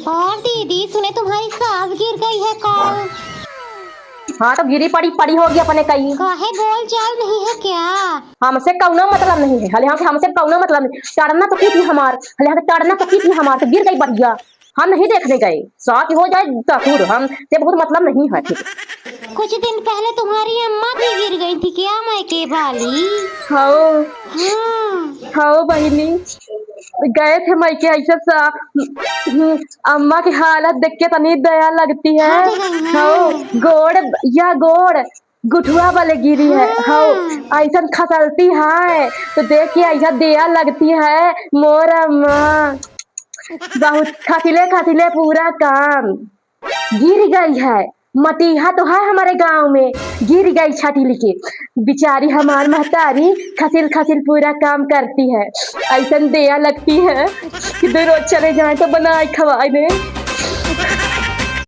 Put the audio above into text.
और दीदी सुने तुम्हारी सास गिर गई है कल। हाँ तो गिरी पड़ी पड़ी होगी अपने कहीं। काहे बोल चाल नहीं है क्या? हमसे कौनो मतलब नहीं है, हले हमसे कौनो मतलब नहीं। टड़ना तो की थी हमार, हले टड़ना तो की थी हमार, तो गिर गई बढ़िया। हम नहीं देखने गए, साथ हो जाए ससुर, हम से बहुत मतलब नहीं है। ठीक कुछ दिन पहले तुम्हारी अम्मा भी गिर गई थी क्या मायके वाली? हाँ हाँ। हाँ बहिनी, गए थे मायके ऐसे सा। अम्मा की हालत देख के तनी दया लगती है। फट गई हाँ हैं। गोड़ या गोड़ गुठुआ वाले गिरी है। हाँ। हाँ ऐसा खसलती है तो देख के ऐसा दया लगती है। मोर अम्मा बहुत खसिले खसिले पूरा काम गिर गई है। मटीहा तो है हमारे गांव में, गिर गई छाती के। बिचारी हमार महतारी खसिल खसिल पूरा काम करती है। ऐसा दया लगती है कि दो रोज चले जाए तो बनाए खवाए दे।